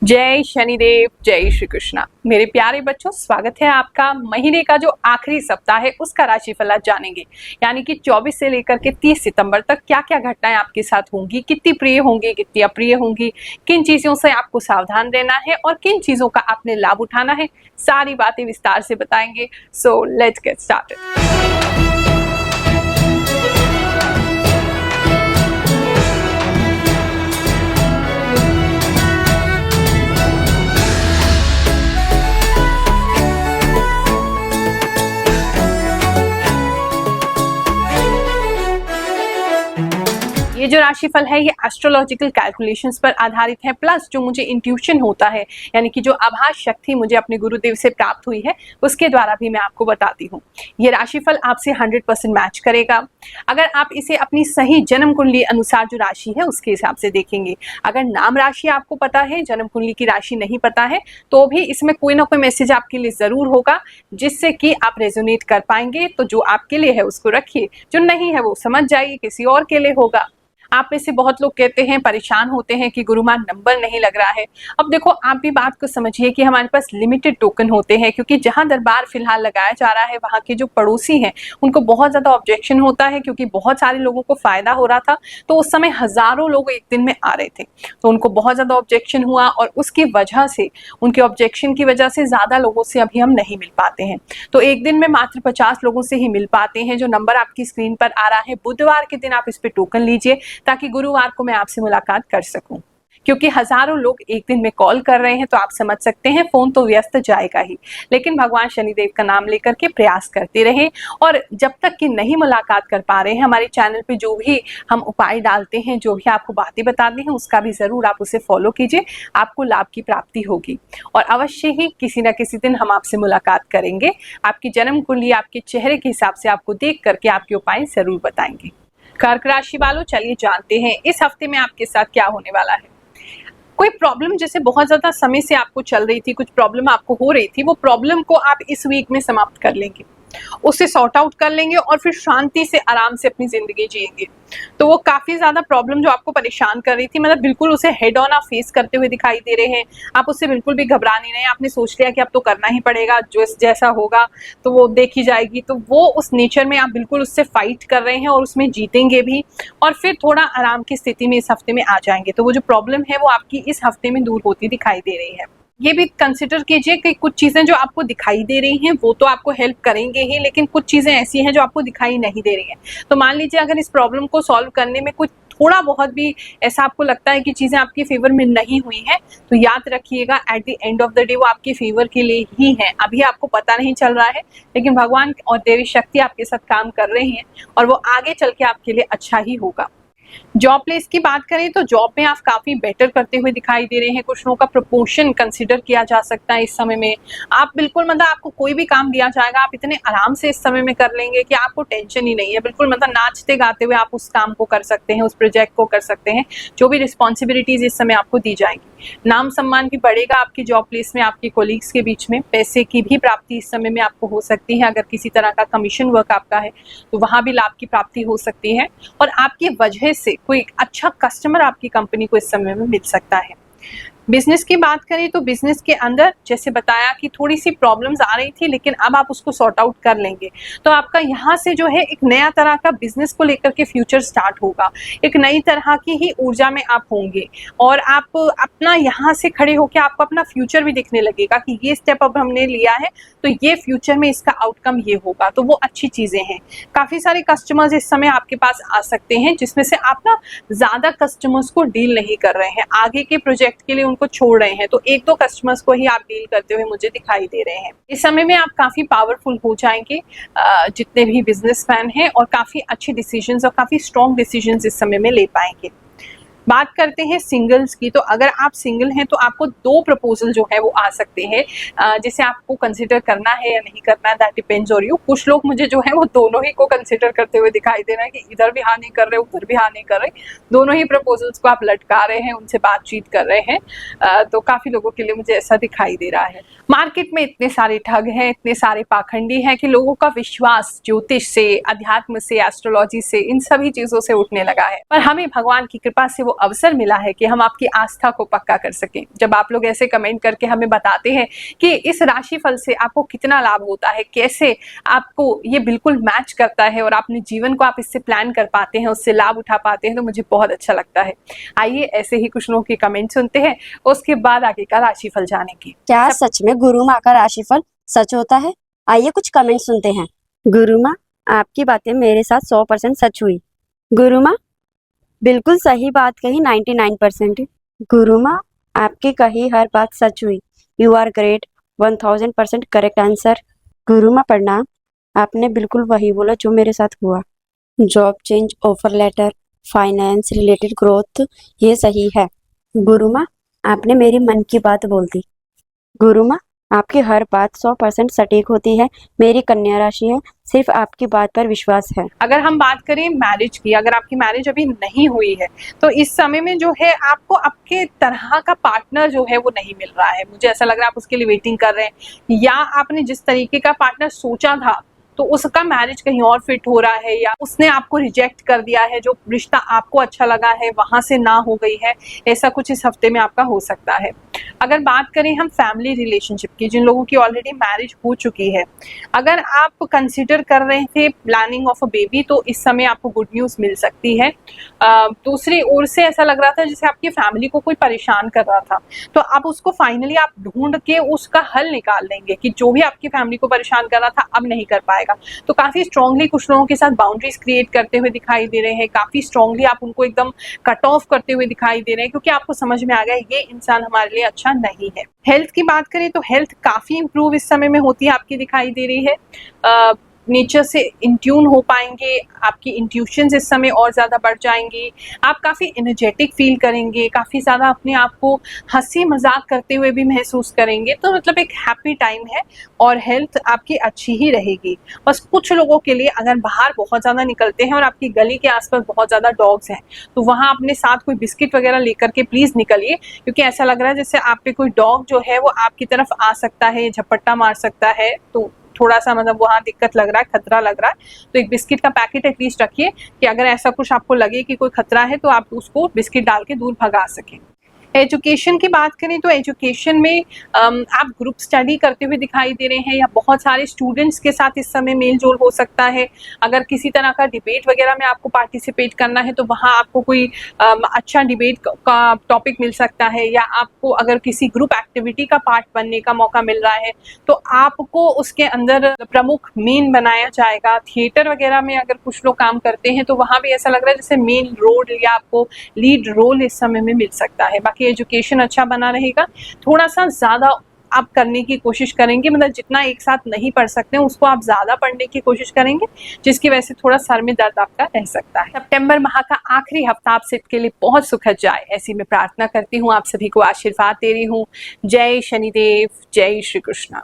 जय शनिदेव, जय श्री कृष्णा। मेरे प्यारे बच्चों, स्वागत है आपका। महीने का जो आखिरी सप्ताह है उसका राशिफल आज जानेंगे, यानी कि 24 से लेकर के 30 सितंबर तक क्या क्या घटनाएं आपके साथ होंगी, कितनी प्रिय होंगी, कितनी अप्रिय होंगी, किन चीजों से आपको सावधान रहना है और किन चीजों का आपने लाभ उठाना है, सारी बातें विस्तार से बताएंगे। So let's get started. ये जो राशिफल है ये एस्ट्रोलॉजिकल कैलकुलेशंस पर आधारित है, प्लस जो मुझे इंट्यूशन होता है, यानी कि जो आभास शक्ति मुझे अपने गुरुदेव से प्राप्त हुई है उसके द्वारा भी मैं आपको बताती हूँ। ये राशिफल आपसे 100% मैच करेगा अगर आप इसे अपनी सही जन्म कुंडली अनुसार जो राशि है उसके हिसाब से देखेंगे। अगर नाम राशि आपको पता है, जन्म कुंडली की राशि नहीं पता है, तो भी इसमें कोई ना कोई मैसेज आपके लिए जरूर होगा जिससे कि आप रेजोनेट कर पाएंगे। तो जो आपके लिए है उसको रखिए, जो नहीं है वो समझ जाइए किसी और के लिए होगा। आप में से बहुत लोग कहते हैं, परेशान होते हैं कि गुरुमान नंबर नहीं लग रहा है। अब देखो, आप भी बात को समझिए कि हमारे पास लिमिटेड टोकन होते हैं, क्योंकि जहां दरबार फिलहाल लगाया जा रहा है वहां के जो पड़ोसी हैं उनको बहुत ज्यादा ऑब्जेक्शन होता है, क्योंकि बहुत सारे लोगों को फायदा हो रहा था। तो उस समय हजारों लोग एक दिन में आ रहे थे, तो उनको बहुत ज्यादा ऑब्जेक्शन हुआ और उसकी वजह से, उनके ऑब्जेक्शन की वजह से ज्यादा लोगों से अभी हम नहीं मिल पाते हैं। तो एक दिन में मात्र 50 लोगों से ही मिल पाते हैं। जो नंबर आपकी स्क्रीन पर आ रहा है, बुधवार के दिन आप इस पे टोकन लीजिए ताकि गुरुवार को मैं आपसे मुलाकात कर सकूं, क्योंकि हजारों लोग एक दिन में कॉल कर रहे हैं। तो आप समझ सकते हैं फोन तो व्यस्त जाएगा ही, लेकिन भगवान शनिदेव का नाम लेकर के प्रयास करते रहे। और जब तक कि नहीं मुलाकात कर पा रहे हैं, हमारे चैनल पे जो भी हम उपाय डालते हैं, जो भी आपको बातें बताते हैं, उसका भी जरूर आप उसे फॉलो कीजिए, आपको लाभ की प्राप्ति होगी। और अवश्य ही किसी न किसी दिन हम आपसे मुलाकात करेंगे। आपकी जन्म कुंडली आपके चेहरे के हिसाब से आपको देख करके आपके उपाय जरूर बताएंगे। कर्क राशि वालों, चलिए जानते हैं इस हफ्ते में आपके साथ क्या होने वाला है। कोई प्रॉब्लम जैसे बहुत ज्यादा समय से आपको चल रही थी, कुछ प्रॉब्लम आपको हो रही थी, वो प्रॉब्लम को आप इस वीक में समाप्त कर लेंगे, उसे सॉर्ट आउट कर लेंगे और फिर शांति से आराम से अपनी जिंदगी जिएंगे। तो वो काफी ज्यादा प्रॉब्लम जो आपको परेशान कर रही थी, मतलब बिल्कुल उसे हेड ऑन आप फेस करते हुए दिखाई दे रहे हैं। आप उससे बिल्कुल भी घबरा नहीं रहे। आपने सोच लिया कि अब तो करना ही पड़ेगा, जो जैसा होगा तो वो देखी जाएगी। तो वो उस नेचर में आप बिल्कुल उससे फाइट कर रहे हैं और उसमें जीतेंगे भी, और फिर थोड़ा आराम की स्थिति में इस हफ्ते में आ जाएंगे। तो वो जो प्रॉब्लम है वो आपकी इस हफ्ते में दूर होती दिखाई दे रही है। ये भी कंसिडर कीजिए कि कुछ चीजें जो आपको दिखाई दे रही हैं वो तो आपको हेल्प करेंगे ही, लेकिन कुछ चीजें ऐसी हैं जो आपको दिखाई नहीं दे रही हैं। तो मान लीजिए अगर इस प्रॉब्लम को सॉल्व करने में कुछ थोड़ा बहुत भी ऐसा आपको लगता है कि चीजें आपके फेवर में नहीं हुई हैं, तो याद रखिएगा at the end of the day वो आपके फेवर के लिए ही है। अभी आपको पता नहीं चल रहा है, लेकिन भगवान और देवी शक्ति आपके साथ काम कर रही हैं और वो आगे चल के आपके लिए अच्छा ही होगा। जॉब प्लेस की बात करें तो जॉब में आप काफी बेटर करते हुए दिखाई दे रहे हैं। कुछ लोगों का प्रमोशन कंसिडर किया जा सकता है इस समय में। आप बिल्कुल, मतलब आपको कोई भी काम दिया जाएगा, आप इतने आराम से इस समय में कर लेंगे कि आपको टेंशन ही नहीं है। बिल्कुल, मतलब नाचते गाते हुए आप उस काम को कर सकते हैं, उस प्रोजेक्ट को कर सकते हैं। जो भी रिस्पॉन्सिबिलिटीज इस समय आपको दी जाएंगी, नाम सम्मान भी बढ़ेगा आपकी जॉब प्लेस में, आपके कोलीग्स के बीच में। पैसे की भी प्राप्ति इस समय में आपको हो सकती है। अगर किसी तरह का कमीशन वर्क आपका है तो वहां भी लाभ की प्राप्ति हो सकती है, और आपकी वजह से कोई अच्छा कस्टमर आपकी कंपनी को इस समय में मिल सकता है। बिजनेस की बात करें तो बिजनेस के अंदर जैसे बताया कि थोड़ी सी प्रॉब्लम्स आ रही थी, लेकिन अब आप उसको सॉर्ट आउट कर लेंगे। तो आपका यहाँ से जो है एक नया तरह का बिजनेस को लेकर के फ्यूचर स्टार्ट होगा। एक नई तरह की ही ऊर्जा में आप होंगे और आप अपना यहाँ से खड़े होकर आपको अपना फ्यूचर भी दिखने लगेगा कि ये स्टेप अब हमने लिया है तो ये फ्यूचर में इसका आउटकम ये होगा। तो वो अच्छी चीजें हैं। काफी सारे कस्टमर्स इस समय आपके पास आ सकते हैं, जिसमें से आप ना ज्यादा कस्टमर्स को डील नहीं कर रहे हैं, आगे के प्रोजेक्ट के लिए को छोड़ रहे हैं। तो एक दो कस्टमर्स को ही आप डील करते हुए मुझे दिखाई दे रहे हैं। इस समय में आप काफी पावरफुल हो जाएंगे जितने भी बिजनेसमैन हैं, और काफी अच्छे डिसीजंस और काफी स्ट्रॉन्ग डिसीजंस इस समय में ले पाएंगे। बात करते हैं सिंगल्स की, तो अगर आप सिंगल हैं तो आपको 2 प्रपोजल जो है वो आ सकते हैं, जिसे आपको कंसिडर करना है या नहीं करना है, दैट डिपेंड्स ऑन यू। कुछ लोग मुझे जो है वो दोनों ही को कंसिडर करते हुए दिखाई दे रहे हैं कि इधर भी हाँ नहीं कर रहे, उधर भी हाँ नहीं कर रहे, दोनों ही प्रपोजल्स को आप लटका रहे हैं, उनसे बातचीत कर रहे हैं। तो काफी लोगों के लिए मुझे ऐसा दिखाई दे रहा है। मार्केट में इतने सारे ठग हैं, इतने सारे पाखंडी हैं कि लोगों का विश्वास ज्योतिष से, अध्यात्म से, एस्ट्रोलॉजी से, इन सभी चीजों से उठने लगा है। पर हमें भगवान की कृपा से वो अवसर मिला है कि हम आपकी आस्था को पक्का कर सकें। जब आप लोग ऐसे कमेंट करके हमें बताते हैं कि इस राशिफल से आपको कितना लाभ होता है, कैसे आपको ये बिल्कुल मैच करता है और अपने जीवन को आप इससे प्लान कर पाते हैं, उससे लाभ उठा पाते हैं, तो मुझे बहुत अच्छा लगता है। आइए ऐसे ही कुछ लोगों के कमेंट सुनते हैं, उसके बाद आगे का राशिफल जानेंगे। क्या सच में गुरु माँ का राशिफल सच होता है? आइए कुछ कमेंट सुनते हैं। गुरु माँ, आपकी बातें मेरे साथ 100% सच हुई। गुरु माँ, बिल्कुल सही बात कही 99%। गुरु माँ, आपकी कही हर बात सच हुई। You are great, 1000% correct answer. गुरु माँ प्रणाम, आपने बिल्कुल वही बोला जो मेरे साथ हुआ। Job change, offer letter, finance related growth, ये सही है। गुरु माँ, आपने मेरी मन की बात बोल दी। गुरु माँ, आपकी हर बात 100% सटीक होती है। मेरी कन्या राशि है, सिर्फ आपकी बात पर विश्वास है। अगर हम बात करें मैरिज की, अगर आपकी मैरिज अभी नहीं हुई है तो इस समय में जो है आपको आपके तरह का पार्टनर जो है वो नहीं मिल रहा है। मुझे ऐसा लग रहा है आप उसके लिए वेटिंग कर रहे हैं, या आपने जिस तरीके का पार्टनर सोचा था तो उसका मैरिज कहीं और फिट हो रहा है, या उसने आपको रिजेक्ट कर दिया है, जो रिश्ता आपको अच्छा लगा है वहां से ना हो गई है। ऐसा कुछ इस हफ्ते में आपका हो सकता है। अगर बात करें हम फैमिली रिलेशनशिप की, जिन लोगों की ऑलरेडी मैरिज हो चुकी है, अगर आप कंसिडर कर रहे थे प्लानिंग ऑफ अ बेबी, तो इस समय आपको गुड न्यूज मिल सकती है। दूसरी ओर से ऐसा लग रहा था जैसे आपकी फैमिली को कोई परेशान कर रहा था, तो अब उसको फाइनली आप ढूंढ के उसका हल निकाल लेंगे कि जो भी आपकी फैमिली को परेशान कर रहा था अब नहीं कर पाएगा। तो काफी स्ट्रांगली कुछ लोगों के साथ बाउंड्रीज क्रिएट करते हुए दिखाई दे रहे हैं, काफी स्ट्रांगली आप उनको एकदम कट ऑफ करते हुए दिखाई दे रहे हैं, क्योंकि आपको समझ में आ गया ये इंसान हमारे लिए अच्छा नहीं है। हेल्थ की बात करें तो हेल्थ काफी इंप्रूव इस समय में होती है आपकी दिखाई दे रही है। नेचर से इंट्यून हो पाएंगे, आपकी इंट्यूशंस इस समय और ज़्यादा बढ़ जाएंगी, आप काफ़ी एनर्जेटिक फील करेंगे, काफ़ी ज़्यादा अपने आप को हंसी मजाक करते हुए भी महसूस करेंगे। तो मतलब एक हैप्पी टाइम है और हेल्थ आपकी अच्छी ही रहेगी। बस कुछ लोगों के लिए अगर बाहर बहुत ज़्यादा निकलते हैं और आपकी गली के आसपास बहुत ज़्यादा डॉग्स हैं, तो वहाँ अपने साथ कोई बिस्किट वगैरह लेकर के प्लीज़ निकलिए, क्योंकि ऐसा लग रहा है जैसे आप पे कोई डॉग जो है वो आपकी तरफ आ सकता है, झपट्टा मार सकता है। तो थोड़ा सा मतलब वहाँ दिक्कत लग रहा है, खतरा लग रहा है। तो एक बिस्किट का पैकेट एटलीस्ट रखिए कि अगर ऐसा कुछ आपको लगे कि कोई खतरा है तो आप उसको बिस्किट डाल के दूर भगा सकें। एजुकेशन की बात करें तो एजुकेशन में आप ग्रुप स्टडी करते हुए दिखाई दे रहे हैं, या बहुत सारे स्टूडेंट्स के साथ इस समय मेल जोल हो सकता है। अगर किसी तरह का डिबेट वगैरह में आपको पार्टिसिपेट करना है तो वहाँ आपको कोई अच्छा डिबेट का टॉपिक मिल सकता है, या आपको अगर किसी ग्रुप एक्टिविटी का पार्ट बनने का मौका मिल रहा है तो आपको उसके अंदर प्रमुख मेन बनाया जाएगा। थिएटर वगैरह में अगर कुछ लोग काम करते हैं तो वहाँ भी ऐसा लग रहा है जैसे मेन रोल या आपको लीड रोल इस समय में मिल सकता है। बाकी एजुकेशन अच्छा बना रहेगा, थोड़ा सा ज्यादा आप करने की कोशिश करेंगे, मतलब जितना एक साथ नहीं पढ़ सकते हैं उसको आप ज्यादा पढ़ने की कोशिश करेंगे, जिसकी वजह से थोड़ा सर में दर्द आपका रह सकता है। सितंबर माह का आखिरी हफ्ता आप सबके लिए बहुत सुखद जाए, ऐसी मैं प्रार्थना करती हूँ, आप सभी को आशीर्वाद दे रही हूँ। जय शनिदेव, जय श्री कृष्ण।